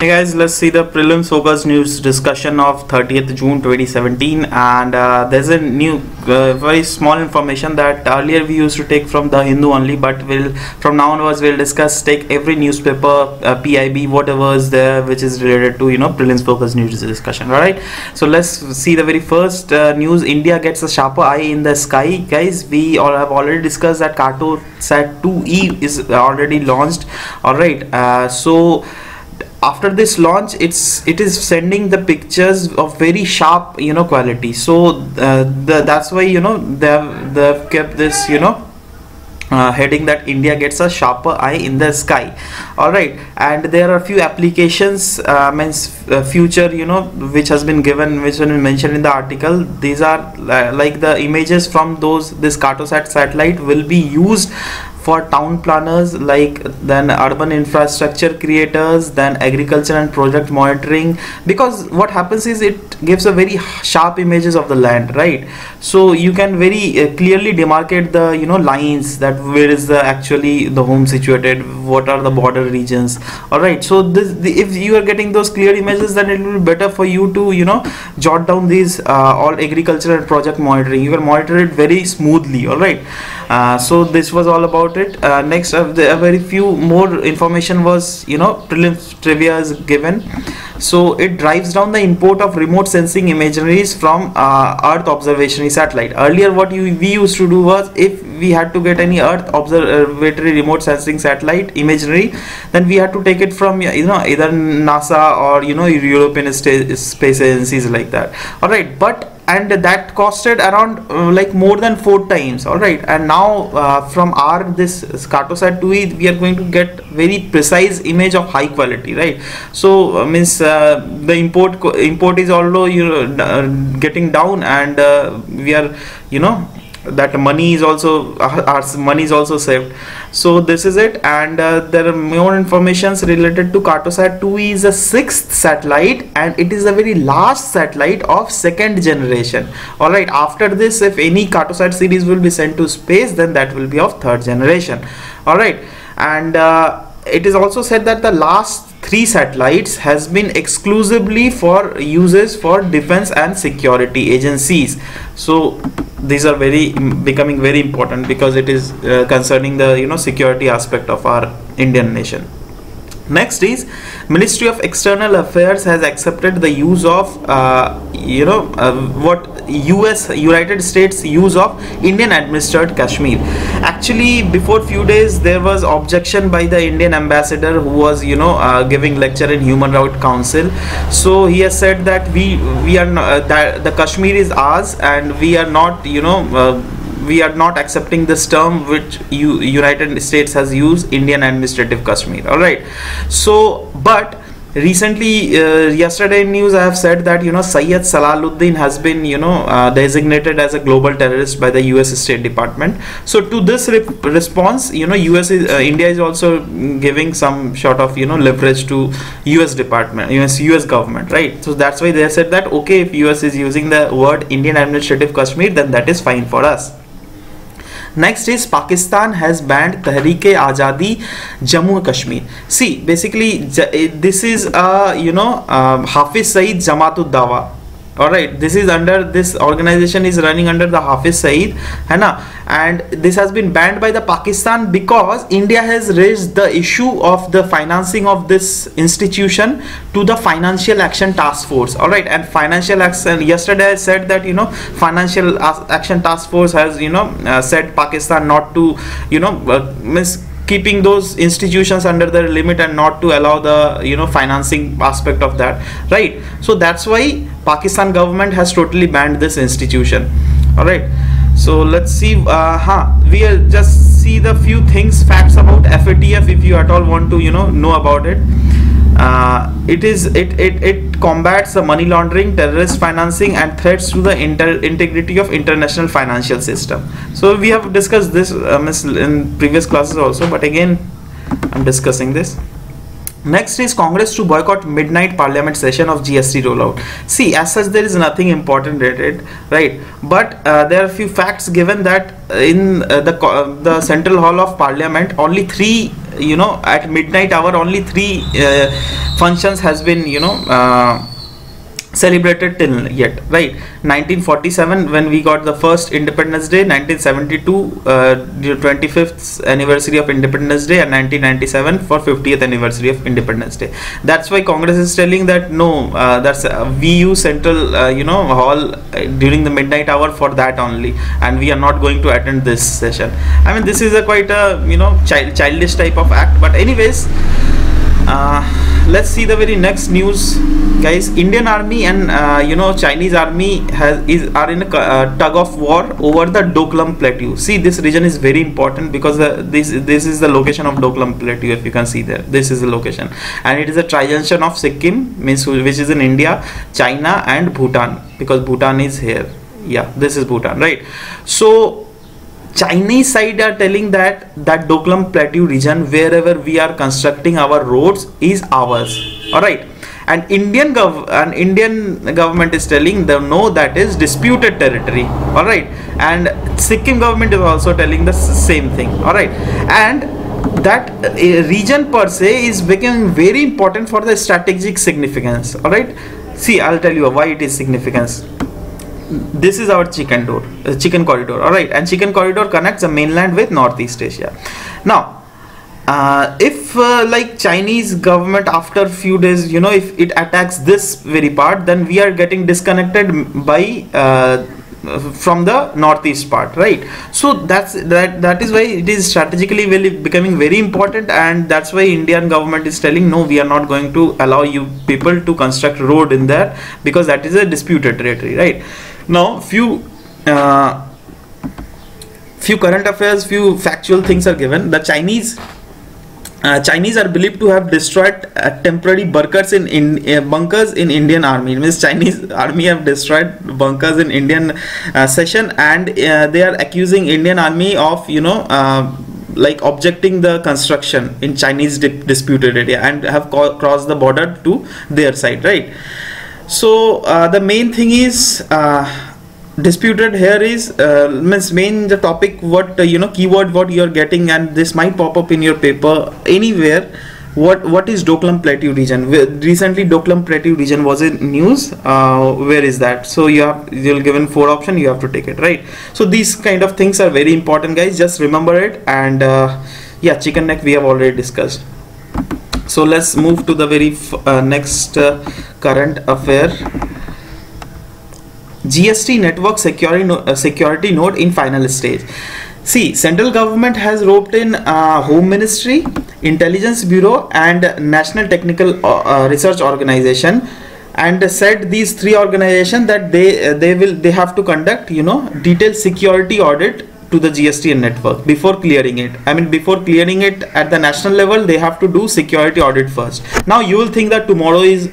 Hey guys, let's see the prelims focus news discussion of 30th June 2017, and there's a new very small information that earlier we used to take from the Hindu only, but from now onwards we'll take every newspaper, PIB, whatever is there which is related to prelims focus news discussion. All right, so let's see the very first news. India gets a sharper eye in the sky. Guys, we all have already discussed that Cartosat 2E is already launched. All right, so after this launch, it is sending the pictures of very sharp quality. So that's why they've kept this heading that India gets a sharper eye in the sky. All right, and there are a few applications future which has been mentioned in the article. These are like the images from this Cartosat satellite will be used for town planners, like then urban infrastructure creators, then agriculture and project monitoring, because what happens is it gives a very sharp images of the land, right? So you can very clearly demarcate the lines that where is actually the home situated, what are the border regions. All right, so if you are getting those clear images, then it will be better for you to jot down these all agriculture and project monitoring. You can monitor it very smoothly. All right, so this was all about it. Next, a very few more information was prelims trivia is given. So it drives down the import of remote sensing imageries from Earth observatory satellite. Earlier what we used to do was, if we had to get any Earth observatory remote sensing satellite imagery, then we had to take it from either NASA or European space agencies like that. All right, and that costed around like more than 4 times. All right, and now from this Cartosat 2E, we are going to get very precise image of high quality, right? So means the import is although getting down, and we are that money is also our money is also saved. So this is it, and there are more informations related to Cartosat 2E. Is a 6th satellite, and it is a very last satellite of 2nd generation. All right, after this, if any Cartosat series will be sent to space, then that will be of 3rd generation. All right, and it is also said that the last 3 satellites has been exclusively for uses for defense and security agencies. So these are becoming very important, because it is concerning the security aspect of our Indian nation. Next is Ministry of External Affairs has accepted the use of United States use of Indian-administered Kashmir. Actually, before few days there was objection by the Indian ambassador, who was giving lecture in Human Rights Council. So he has said that we are not, that the Kashmir is ours, and we are not we are not accepting this term which United States has used, Indian Administrative Kashmir. All right, so but recently yesterday in news I have said that Syed Salaluddin has been designated as a global terrorist by the US State Department. So to this response, India is also giving some sort of leverage to US government, right? So that's why they said that okay, if US is using the word Indian Administrative Kashmir, then that is fine for us. Next is Pakistan has banned Tehreek-e-Azadi Jammu and Kashmir. See, basically this is Hafiz Saeed Jamaat-ud-Dawa. All right, this organization is running under the Hafiz Saeed, and this has been banned by the Pakistan because India has raised the issue of the financing of this institution to the Financial Action Task Force. All right, and Financial Action, yesterday I said that Financial Action Task Force has said Pakistan not to keeping those institutions under their limit and not to allow the financing aspect of that, right? So that's why Pakistan government has totally banned this institution. All right, so let's see we'll just see the few facts about FATF if you at all want to know about it. It combats the money laundering, terrorist financing, and threats to the integrity of international financial system. So we have discussed this in previous classes also, but again I'm discussing this. Next is Congress to boycott midnight parliament session of GST rollout. See, as such there is nothing important related, right? But there are few facts given that in the Central Hall of Parliament only 3 at midnight hour only 3 functions has been celebrated till yet, right? 1947 when we got the first Independence Day, 1972 25th anniversary of Independence Day, and 1997 for 50th anniversary of Independence Day. That's why Congress is telling that no, that's we use central hall during the midnight hour for that only, and we are not going to attend this session. I mean, this is a quite a childish type of act. But anyways, let's see the very next news, guys. Indian Army and Chinese Army are in a tug of war over the Doklam Plateau. See, this region is very important because this is the location of Doklam Plateau. If you can see there, this is the location, and it is a tri-junction of Sikkim, which is in India, China, and Bhutan, because Bhutan is here. Yeah, this is Bhutan, right? So Chinese side are telling that Doklam Plateau region, wherever we are constructing our roads, is ours. All right, and Indian government is telling them no, that is disputed territory. All right, and Sikkim government is also telling the same thing. All right, and that region per se is becoming very important for the strategic significance. All right, see, I'll tell you why it is significance. This is our chicken corridor, all right, and chicken corridor connects the mainland with Northeast Asia. Now, if like Chinese government after few days, if it attacks this very part, then we are getting disconnected by from the northeast part, right? So that is why it is strategically becoming very important, and that's why Indian government is telling no, we are not going to allow you people to construct road in there, because that is a disputed territory, right? Now few current affairs, few factual things are given. The Chinese are believed to have destroyed temporary bunkers in Indian Army. It means Chinese Army have destroyed bunkers in Indian session, and they are accusing Indian Army of like objecting the construction in Chinese disputed area, and have crossed the border to their side, right? So the main thing is disputed here is main the topic, what keyword what you are getting, and this might pop up in your paper anywhere. What is Doklam Plateau region? Recently Doklam Plateau region was in news. Where is that? So you're given 4 options, you have to take it, right? So these kind of things are very important, guys, just remember it. And yeah, chicken neck we have already discussed. So let's move to the very next current affair. GST Network security node in final stage. See, central government has roped in Home Ministry, Intelligence Bureau, and National Technical Research Organization, and said these 3 organizations that they have to conduct detailed security audit to the GST network before clearing it. I mean, before clearing it at the national level, they have to do security audit first. Now you will think that tomorrow is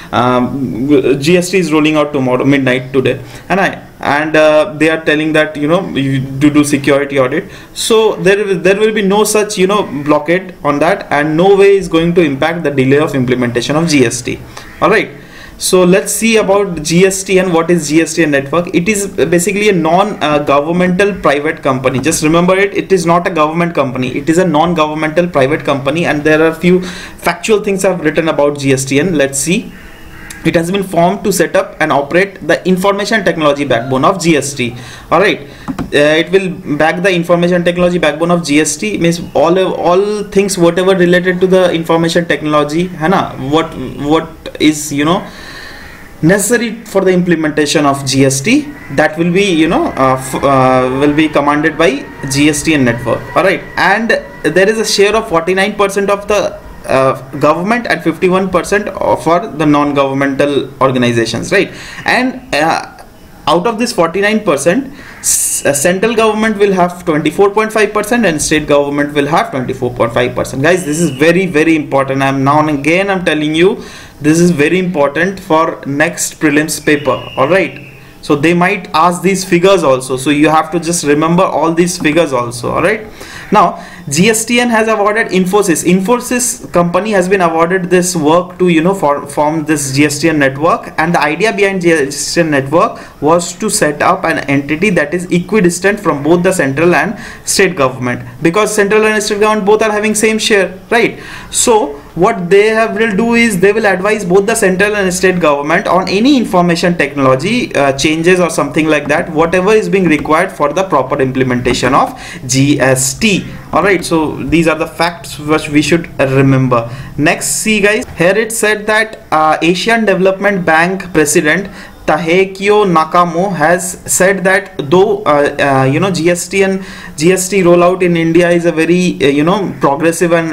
GST is rolling out tomorrow midnight today, and they are telling that you do security audit. So there will be no such blockade on that, and no way is going to impact the delay of implementation of GST. All right. So let's see about GST and what is GST network. It is basically a non-governmental private company. Just remember it. It is not a government company. It is a non-governmental private company, and there are a few factual things I've written about GSTN. Let's see. It has been formed to set up and operate the information technology backbone of GST. All right, it will back the information technology backbone of GST. Means all things whatever related to the information technology, what is necessary for the implementation of GST, that will be will be commanded by GST network. All right, and there is a share of 49% of the government and 51% for the non-governmental organizations, right? And out of this 49%, central government will have 24.5% and state government will have 24.5%. Guys, this is very, very important. I'm telling you, this is very important for next prelims paper. All right, so they might ask these figures also, so you have to just remember all these figures also. All right, now GSTN has awarded Infosys company has been awarded this work to form this GSTN network, and the idea behind GSTN network was to set up an entity that is equidistant from both the central and state government, because central and state government both are having same share, right? So what they will do is they will advise both the central and state government on any information technology changes or something like that, whatever is being required for the proper implementation of GST. Alright, so these are the facts which we should remember. Next, see guys, here it said that Asian Development Bank President Tahekio Nakamo has said that though GST rollout in India is a very progressive and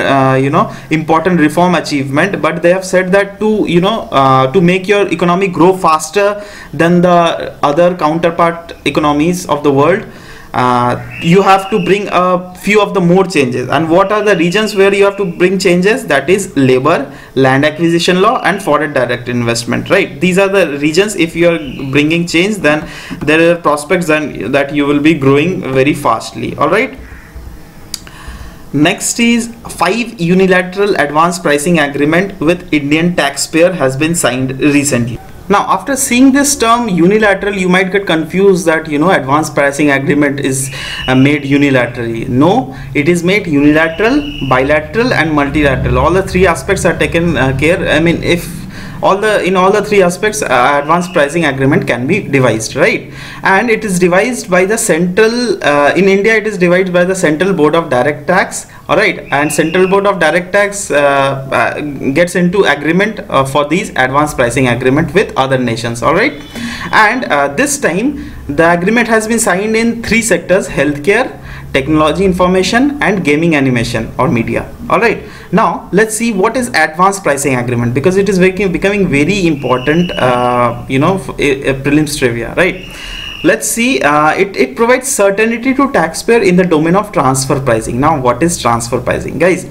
important reform achievement, but they have said that to make your economy grow faster than the other counterpart economies of the world, you have to bring a few of the more changes. And what are the regions where you have to bring changes? That is labor, land acquisition law, and foreign direct investment, right? These are the regions. If you are bringing change, then there are prospects then that you will be growing very fastly. All right. Next is 5 unilateral advance pricing agreement with Indian taxpayer has been signed recently. Now, after seeing this term unilateral, you might get confused that advance pricing agreement is made unilaterally. No, it is made unilateral, bilateral, and multilateral. All the three aspects are taken care. I mean, if in all the three aspects, advance pricing agreement can be devised, right? And it is devised by the central in India. It is devised by the Central Board of Direct Tax. All right, and Central Board of Direct Tax gets into agreement for these advance pricing agreement with other nations. All right, and this time the agreement has been signed in 3 sectors: healthcare, technology information, and gaming animation or media. All right, now let's see what is advance pricing agreement, because it is becoming very important prelims trivia, right? Let's see. It provides certainty to taxpayer in the domain of transfer pricing. Now, what is transfer pricing, guys?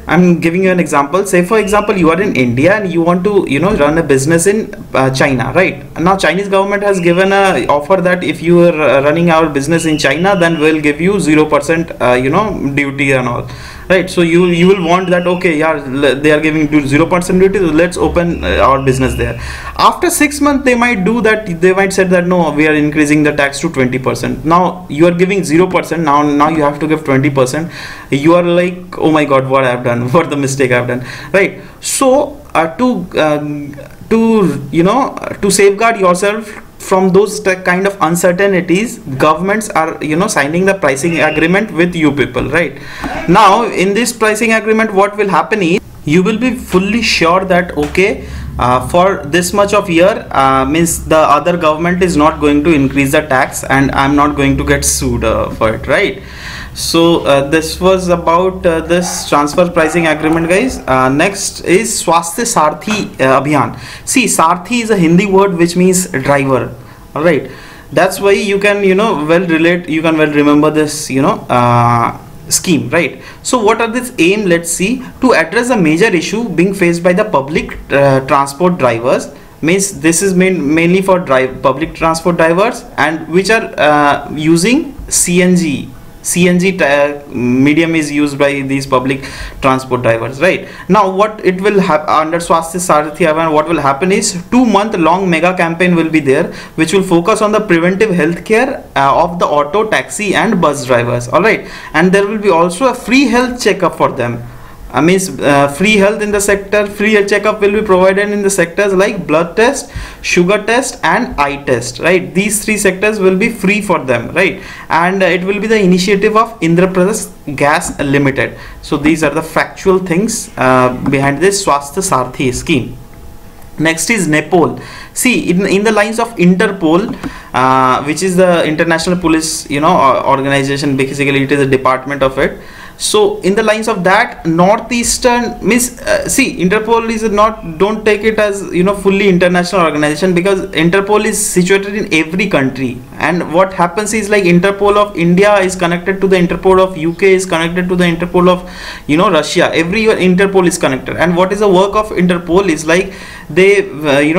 I'm giving you an example. Say for example, you are in India and you want to run a business in China, right? Now Chinese government has given a offer that if you are running our business in China, then we'll give you 0% duty and all, right? So you will want that, okay, yeah, they are giving 0% duty, so let's open our business there. After 6 months they might do that. They might say that no, we are increasing the tax to 20%. Now you are giving 0%, now you have to give 20%. You are like, oh my god, what I have done, what the mistake I have done, right? So to safeguard yourself from those kind of uncertainties, governments are signing the pricing agreement with you people, right? Now in this pricing agreement, what will happen is you will be fully sure that okay, for this much of year, means the other government is not going to increase the tax and I'm not going to get sued for it, right? So this was about this transfer pricing agreement, guys. Next is Swasthya Sarthi Abhiyan. See, Sarthi is a Hindi word which means driver. All right, that's why you can well remember this scheme, right? So what are this aim? Let's see. To address a major issue being faced by the public transport drivers, means this is mainly for public transport drivers and which are using CNG medium is used by these public transport drivers, right? Now what it will have under Swasthya Sarthi Abhiyan, what will happen is 2-month long mega campaign will be there, which will focus on the preventive health care of the auto, taxi and bus drivers. All right, and there will be also a free health checkup for them. Means free health in the sector, free health checkup will be provided in the sectors like blood test, sugar test and eye test, right? These 3 sectors will be free for them, right? And it will be the initiative of Indraprasth Gas Limited. So these are the factual things behind this Swasthya Sarthi scheme. Next is Nepal. See, in the lines of Interpol, which is the international police organization, basically it is a department of it. So in the lines of that, northeastern means see, Interpol is not, don't take it as fully international organization, because Interpol is situated in every country, and what happens is like Interpol of India is connected to the Interpol of UK, is connected to the Interpol of Russia. Every Interpol is connected. And what is the work of Interpol is like they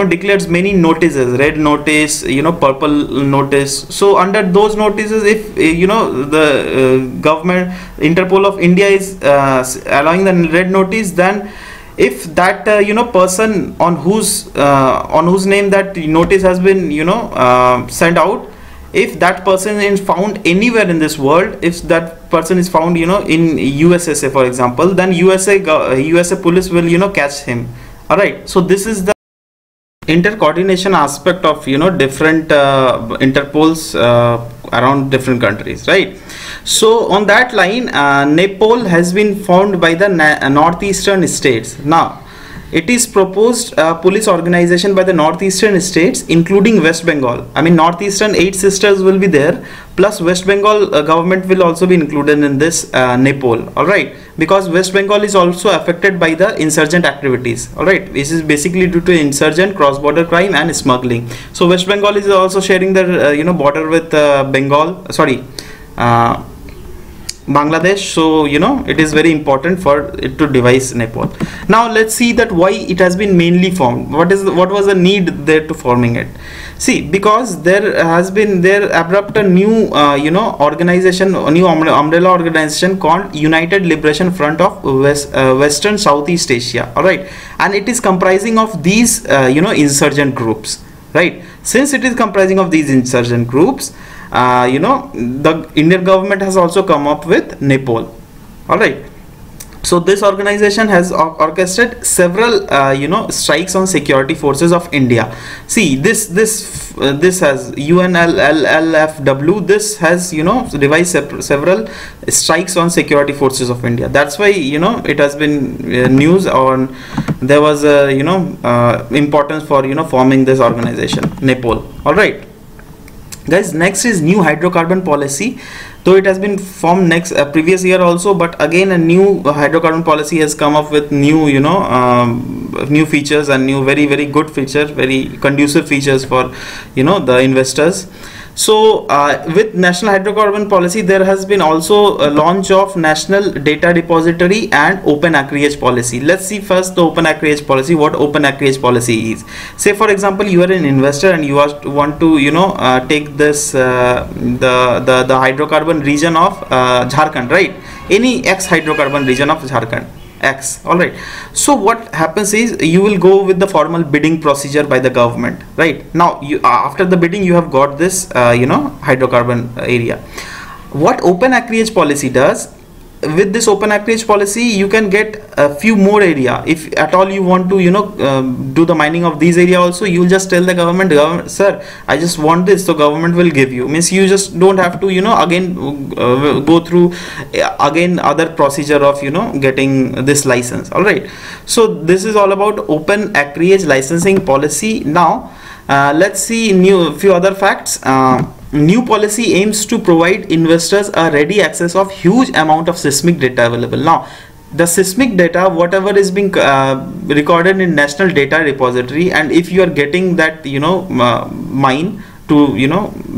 declares many notices, red notice, purple notice. So under those notices, if the government, Interpol Interpol of India is allowing the red notice, then if that person on whose name that notice has been sent out, if that person is found anywhere in this world, if that person is found in USA for example, then USA police will catch him. All right, so this is the intercoordination aspect of different Interpols around different countries, right? So on that line, Nepal has been formed by the northeastern states. Now it is proposed police organization by the northeastern states including West Bengal. I mean northeastern 8 sisters will be there, plus West Bengal government will also be included in this Nepal. All right, because West Bengal is also affected by the insurgent activities. All right, this is basically due to insurgent, cross-border crime and smuggling. So West Bengal is also sharing the border with Bangladesh, so it is very important for it to devise Nepal. Now let's see that why it has been mainly formed. What was the need there to forming it? See, because there abrupt a new organization, a new umbrella organization called United Liberation Front of Western Southeast Asia. All right, and it is comprising of these insurgent groups, right? Since it is comprising of these insurgent groups, the Indian government has also come up with Nepal. All right, so this organization has orchestrated several strikes on security forces of India. See, this has UNLLFW, this has devised several strikes on security forces of India. That's why it has been news on, there was importance for forming this organization Nepal. All right guys, next is new hydrocarbon policy. Though it has been formed previous year also, but again a new hydrocarbon policy has come up with new new features and new very good features, very conducive features for the investors. So with national hydrocarbon policy, there has been also a launch of national data repository and open acreage policy. Let's see first the open acreage policy. What open acreage policy is? Say for example, you are an investor and you want to take this the hydrocarbon region of Jharkhand, right? Any X hydrocarbon region of Jharkhand X. All right, so what happens is you will go with the formal bidding procedure by the government. Right now, after the bidding, you have got this hydrocarbon area. What open acreage policy does, with this open acreage policy you can get a few more area. If at all you want to do the mining of these area also, you will just tell the government, sir, I just want this, so government will give you. Means you just don't have to again go through again other procedure of getting this license. All right, so this is all about open acreage licensing policy. Now let's see few other facts. New policy aims to provide investors a ready access of huge amount of seismic data available. Now the seismic data, whatever is being recorded in national data repository, and if you are getting that mine to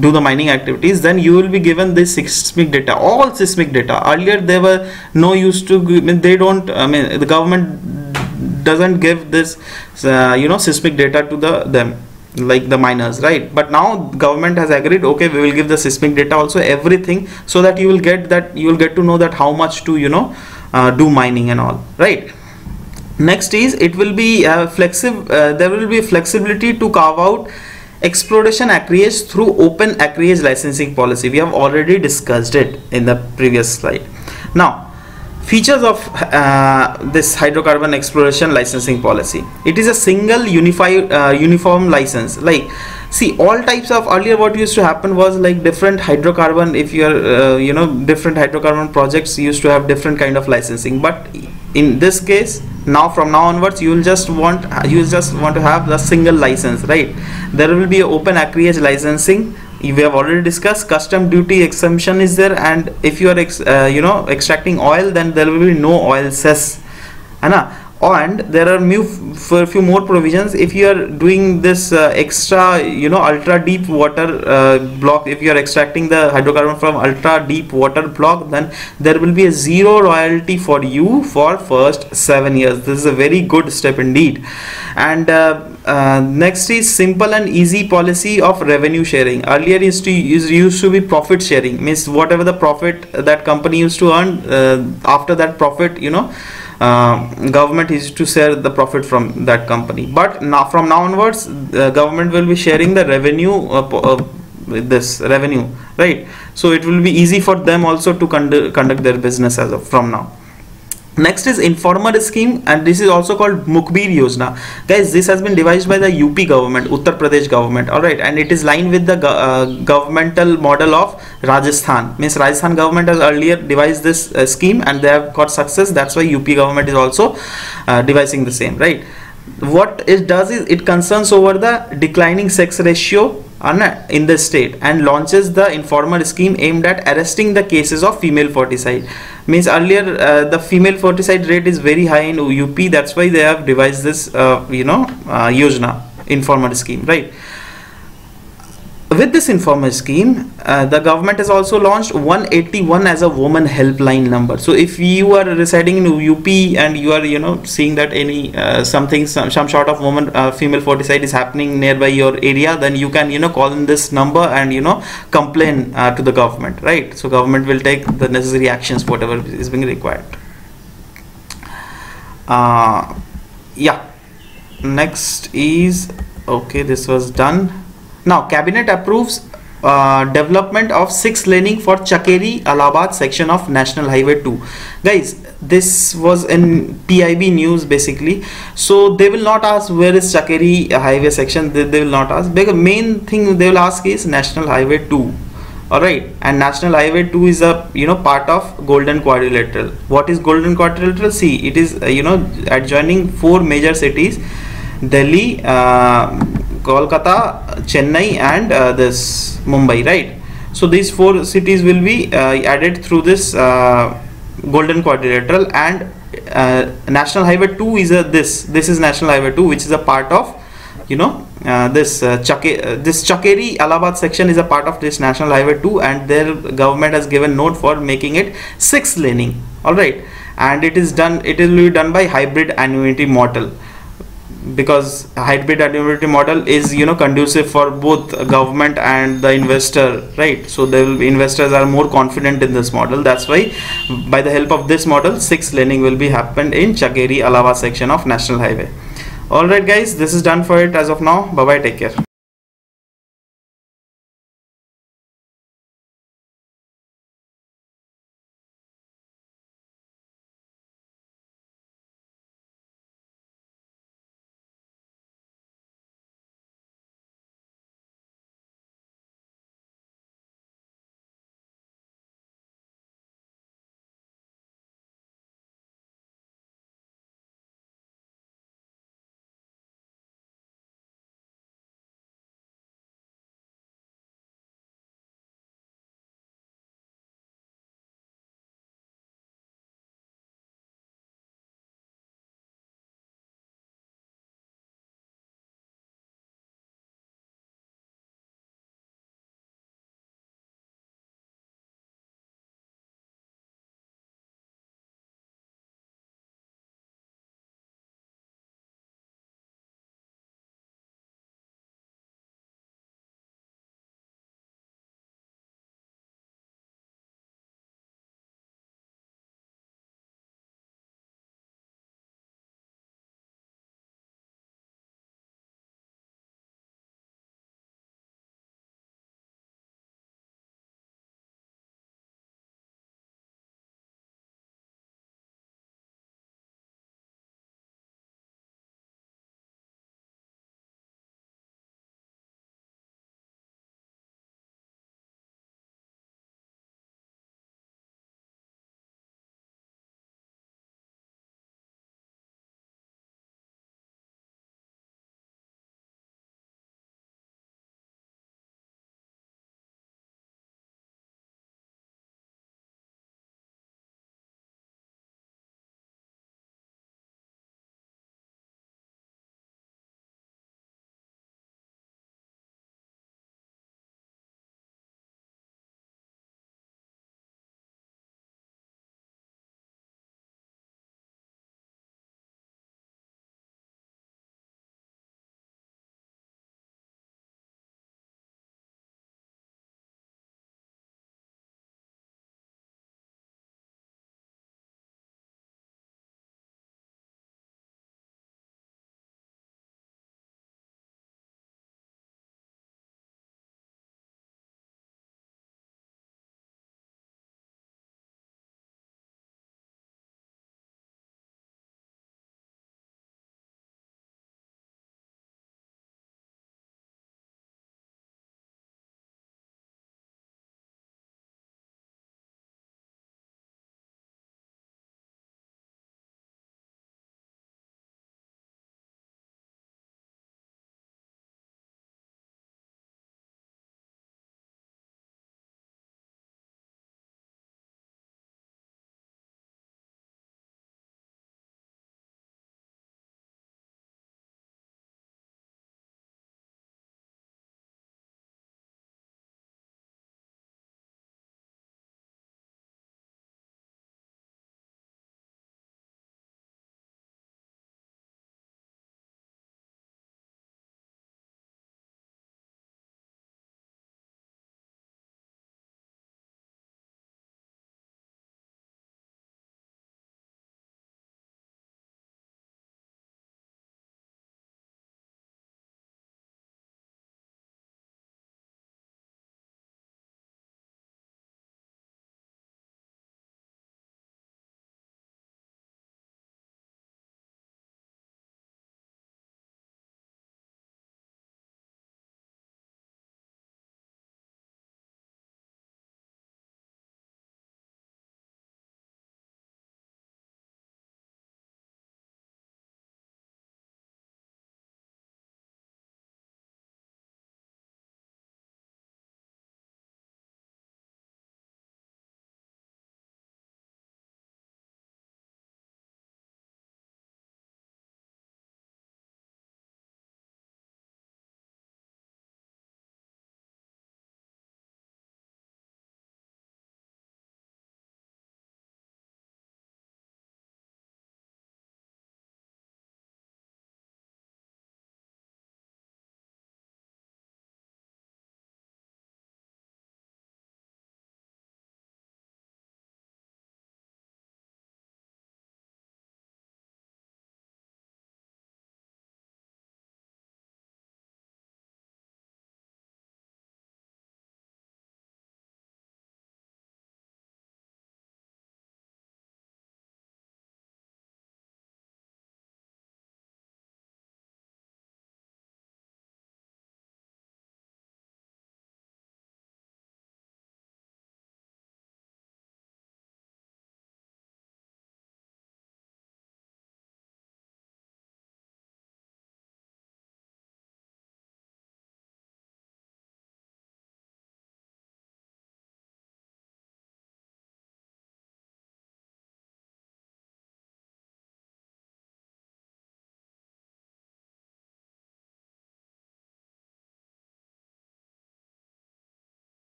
do the mining activities, then you will be given this seismic data, all seismic data. Earlier there were no use to, they don't, the government doesn't give this seismic data to them like the miners, right? But now government has agreed, okay, we will give the seismic data also, everything, so that you will get to know that how much to do mining and all, right? Next is it will be flexible. There will be flexibility to carve out exploration acreage through open acreage licensing policy. We have already discussed it in the previous slide. Now features of this hydrocarbon exploration licensing policy. It is a single uniform license. Like, see, all types of, earlier what used to happen was like different hydrocarbon, if you are different hydrocarbon projects used to have different kind of licensing, but in this case, now from now onwards, you will just want to have the single license, right? There will be open acreage licensing. We have already discussed custom duty exemption is there, and if you are extracting oil, then there will be no oil cess. And there are for a few more provisions. If you are doing this extra, ultra deep water block, if you are extracting the hydrocarbon from ultra deep water block, then there will be a zero royalty for you for first 7 years. This is a very good step indeed. And next is simple and easy policy of revenue sharing. Earlier used to be profit sharing, means whatever the profit that company used to earn, after that profit, government is to share the profit from that company. But now, from now onwards, government will be sharing the revenue, this revenue, right? So it will be easy for them also to conduct their business as of from now. Next is informer scheme, and this is also called Mukbir Yojana. Guys, this has been devised by the UP government, Uttar Pradesh government, alright, and it is lined with the governmental model of Rajasthan. Means Rajasthan government has earlier devised this scheme and they have got success. That's why UP government is also devising the same, right? What it does is it concerns over the declining sex ratio in the state and launches the informer scheme aimed at arresting the cases of female foeticide. Means earlier the female foeticide rate is very high in UP. That's why they have devised this Yojana, informer scheme, right? With this informer scheme, the government has also launched 181 as a woman helpline number. So if you are residing in UP and you are seeing that any some sort of woman female foeticide is happening nearby your area, then you can call in this number and complain to the government, right? So government will take the necessary actions whatever is being required. Yeah, next is, okay, this was done. Now cabinet approves development of 6 laning for Chakeri Allahabad section of National Highway 2. Guys, this was in PIB news basically. So they will not ask where is Chakeri highway section. They will not ask, because main thing they will ask is National Highway 2. Alright, and National Highway 2 is a part of Golden Quadrilateral. What is Golden Quadrilateral? See, it is adjoining 4 major cities: Delhi, Kolkata, Chennai and this Mumbai, right? So these 4 cities will be added through this Golden Quadrilateral, and National Highway 2 is this is National Highway 2, which is a part of this Chakeri Allahabad section is a part of this National Highway 2, and their government has given note for making it 6 laning. All right, and it will be done by hybrid annuity model, because hybrid annuity model is conducive for both government and the investor, right? So investors are more confident in this model. That's why by the help of this model 6 laning will be happened in Chakeri Allahabad section of National Highway. Alright guys, this is done for it as of now. Bye bye, take care.